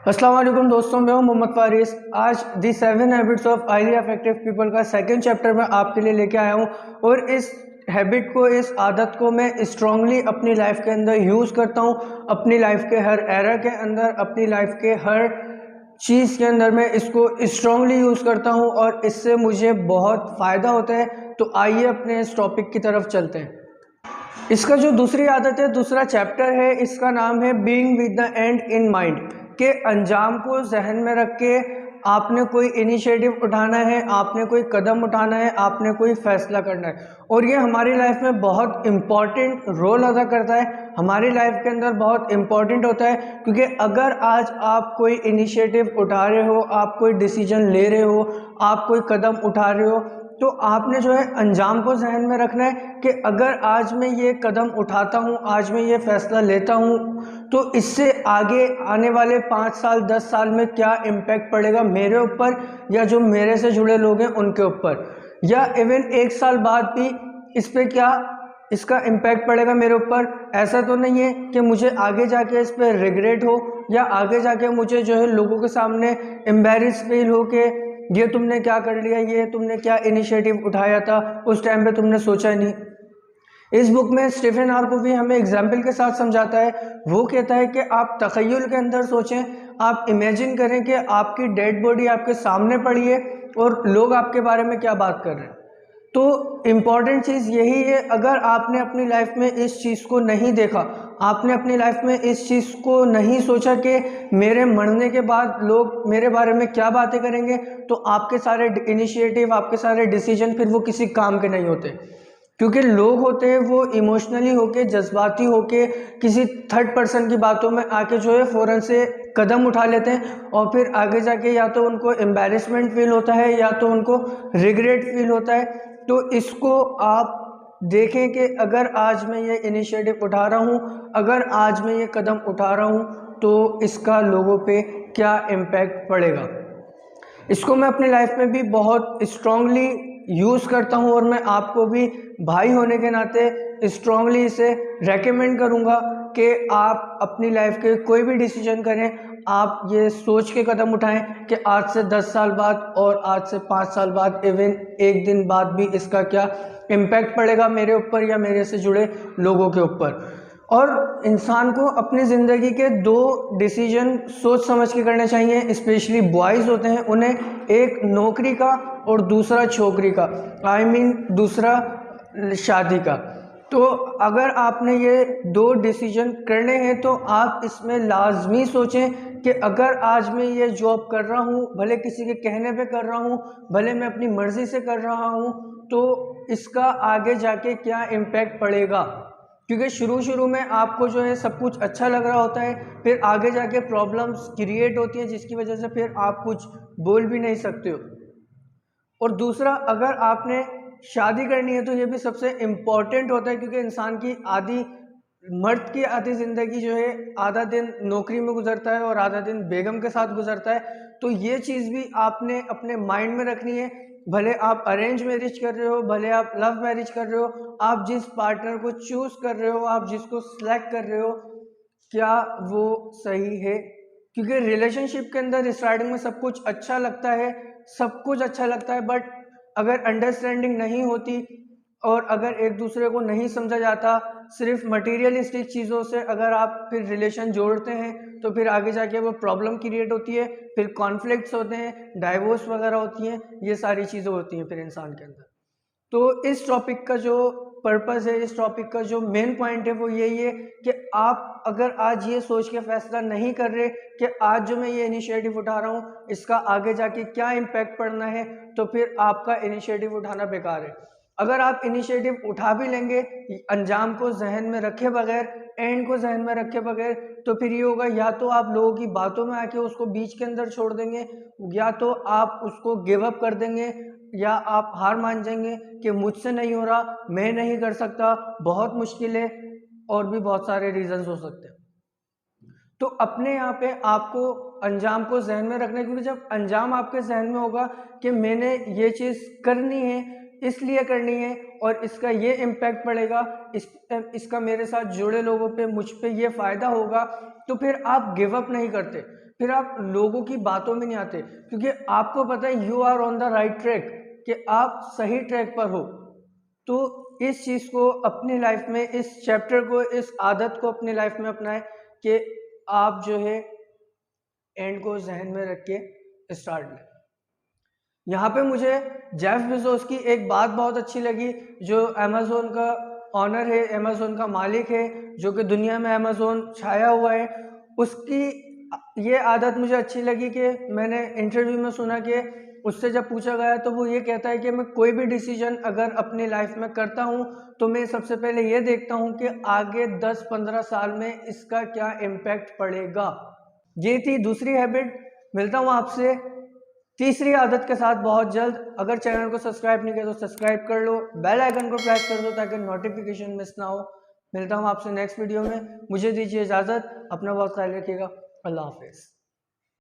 अस्सलाम वालेकुम दोस्तों, मैं हूं मोहम्मद फारिस। आज दी 7 habits of highly effective people का सेकंड चैप्टर मैं आपके लिए लेके आया हूं और इस हैबिट को, इस आदत को मैं स्ट्रांगली अपनी लाइफ के अंदर यूज़ करता हूं। अपनी लाइफ के हर एरा के अंदर, अपनी लाइफ के हर चीज़ के अंदर मैं इसको स्ट्रांगली यूज़ करता हूं और इससे मुझे बहुत फ़ायदा होता है। तो आइए अपने इस टॉपिक की तरफ चलते हैं। इसका जो दूसरी आदत है, दूसरा चैप्टर है, इसका नाम है being with the and in mind. के अंजाम को जहन में रख के आपने कोई इनिशिएटिव उठाना है, आपने कोई कदम उठाना है, आपने कोई फैसला करना है। और ये हमारी लाइफ में बहुत इम्पॉर्टेंट रोल अदा करता है, हमारी लाइफ के अंदर बहुत इम्पॉर्टेंट होता है। क्योंकि अगर आज आप कोई इनिशिएटिव उठा रहे हो, आप कोई डिसीजन ले रहे हो, आप कोई कदम उठा रहे हो, तो आपने जो है अंजाम को जहन में रखना है कि अगर आज मैं ये कदम उठाता हूँ, आज मैं ये फैसला लेता हूँ, तो इससे आगे आने वाले 5 साल 10 साल में क्या इम्पैक्ट पड़ेगा मेरे ऊपर या जो मेरे से जुड़े लोग हैं उनके ऊपर, या इवन 1 साल बाद भी इस पर क्या इसका इम्पैक्ट पड़ेगा मेरे ऊपर। ऐसा तो नहीं है कि मुझे आगे जाके इस पर रिग्रेट हो या आगे जाके मुझे जो है लोगों के सामने एम्बैरेस फील हो कि ये तुमने क्या कर लिया, ये तुमने क्या इनिशिएटिव उठाया था, उस टाइम पे तुमने सोचा नहीं। इस बुक में स्टीफन हार्कोवी हमें एग्जाम्पल के साथ समझाता है। वो कहता है कि आप तख़य्युल के अंदर सोचें, आप इमेजिन करें कि आपकी डेड बॉडी आपके सामने पड़ी है और लोग आपके बारे में क्या बात कर रहे हैं। तो इम्पॉर्टेंट चीज़ यही है, अगर आपने अपनी लाइफ में इस चीज़ को नहीं देखा, आपने अपनी लाइफ में इस चीज़ को नहीं सोचा कि मेरे मरने के बाद लोग मेरे बारे में क्या बातें करेंगे, तो आपके सारे इनिशिएटिव, आपके सारे डिसीजन फिर वो किसी काम के नहीं होते। क्योंकि लोग होते हैं वो इमोशनली होके, जज्बाती होके, किसी थर्ड पर्सन की बातों में आके जो है फ़ौरन से कदम उठा लेते हैं और फिर आगे जाके या तो उनको एम्बैरेसमेंट फील होता है या तो उनको रिग्रेट फील होता है। तो इसको आप देखें कि अगर आज मैं ये इनिशिएटिव उठा रहा हूँ, अगर आज मैं ये कदम उठा रहा हूँ, तो इसका लोगों पे क्या इम्पैक्ट पड़ेगा। इसको मैं अपनी लाइफ में भी बहुत स्ट्रांगली यूज़ करता हूँ और मैं आपको भी भाई होने के नाते स्ट्रांगली इसे रेकमेंड करूँगा कि आप अपनी लाइफ के कोई भी डिसीजन करें, आप ये सोच के कदम उठाएं कि आज से 10 साल बाद और आज से 5 साल बाद, इवन 1 दिन बाद भी इसका क्या इम्पैक्ट पड़ेगा मेरे ऊपर या मेरे से जुड़े लोगों के ऊपर। और इंसान को अपनी ज़िंदगी के 2 डिसीजन सोच समझ के करने चाहिए। स्पेशली बॉयज़ होते हैं, उन्हें एक नौकरी का और दूसरा छोकरी का, आई मीन दूसरा शादी का। तो अगर आपने ये 2 डिसीजन करने हैं तो आप इसमें लाजमी सोचें कि अगर आज मैं ये जॉब कर रहा हूँ, भले किसी के कहने पे कर रहा हूँ, भले मैं अपनी मर्ज़ी से कर रहा हूँ, तो इसका आगे जाके क्या इम्पैक्ट पड़ेगा। क्योंकि शुरू में आपको जो है सब कुछ अच्छा लग रहा होता है, फिर आगे जाके प्रॉब्लम्स क्रिएट होती हैं जिसकी वजह से फिर आप कुछ बोल भी नहीं सकते हो। और दूसरा, अगर आपने शादी करनी है तो ये भी सबसे इम्पॉर्टेंट होता है, क्योंकि इंसान की मर्द की आधी ज़िंदगी जो है आधा दिन नौकरी में गुजरता है और आधा दिन बेगम के साथ गुजरता है। तो ये चीज़ भी आपने अपने माइंड में रखनी है। भले आप अरेंज मैरिज कर रहे हो, भले आप लव मैरिज कर रहे हो, आप जिस पार्टनर को चूज़ कर रहे हो, आप जिसको सिलेक्ट कर रहे हो, क्या वो सही है। क्योंकि रिलेशनशिप के अंदर स्टार्टिंग में सब कुछ अच्छा लगता है, सब कुछ अच्छा लगता है, बट अगर अंडरस्टैंडिंग नहीं होती और अगर एक दूसरे को नहीं समझा जाता, सिर्फ मटेरियलिस्टिक चीज़ों से अगर आप फिर रिलेशन जोड़ते हैं तो फिर आगे जाके वो प्रॉब्लम क्रिएट होती है, फिर कॉन्फ्लिक्ट्स होते हैं, डाइवोर्स वगैरह होती हैं, ये सारी चीज़ें होती हैं फिर इंसान के अंदर। तो इस टॉपिक का जो पर्पस है, इस टॉपिक का जो मेन पॉइंट है वो यही है कि आप अगर आज ये सोच के फैसला नहीं कर रहे कि आज जो मैं ये इनिशिएटिव उठा रहा हूँ इसका आगे जाके क्या इम्पैक्ट पड़ना है, तो फिर आपका इनिशिएटिव उठाना बेकार है। अगर आप इनिशिएटिव उठा भी लेंगे अंजाम को जहन में रखे बगैर, एंड को जहन में रखे बगैर, तो फिर ये होगा या तो आप लोगों की बातों में आके उसको बीच के अंदर छोड़ देंगे, या तो आप उसको गिव अप कर देंगे, या आप हार मान जाएंगे कि मुझसे नहीं हो रहा, मैं नहीं कर सकता, बहुत मुश्किल है, और भी बहुत सारे रीजंस हो सकते हैं। तो अपने यहाँ पे आपको अंजाम को जहन में रखना है, क्योंकि जब अंजाम आपके जहन में होगा कि मैंने ये चीज़ करनी है, इसलिए करनी है और इसका ये इम्पैक्ट पड़ेगा, इसका मेरे साथ जुड़े लोगों पे, मुझ पे ये फ़ायदा होगा, तो फिर आप गिव अप नहीं करते, फिर आप लोगों की बातों में नहीं आते, क्योंकि आपको पता है you are on the right track, कि आप सही ट्रैक पर हो। तो इस चीज़ को अपनी लाइफ में, इस चैप्टर को, इस आदत को अपनी लाइफ में अपनाएं कि आप जो है एंड को जहन में रख के स्टार्ट लें। यहाँ पे मुझे जेफ बेजोस की एक बात बहुत अच्छी लगी, जो अमेज़ोन का ऑनर है, अमेज़ोन का मालिक है, जो कि दुनिया में अमेज़ोन छाया हुआ है। उसकी ये आदत मुझे अच्छी लगी कि मैंने इंटरव्यू में सुना कि उससे जब पूछा गया तो वो ये कहता है कि मैं कोई भी डिसीजन अगर अपनी लाइफ में करता हूँ तो मैं सबसे पहले ये देखता हूँ कि आगे 10-15 साल में इसका क्या इम्पैक्ट पड़ेगा। ये थी दूसरी हैबिट। मिलता हूँ आपसे तीसरी आदत के साथ बहुत जल्द। अगर चैनल को सब्सक्राइब नहीं किया तो सब्सक्राइब कर लो, बेल आइकन को प्रेस कर दो ताकि नोटिफिकेशन मिस ना हो। मिलता हूँ आपसे नेक्स्ट वीडियो में। मुझे दीजिए इजाज़त, अपना बहुत ख्याल रखिएगा। अल्लाह हाफिज़।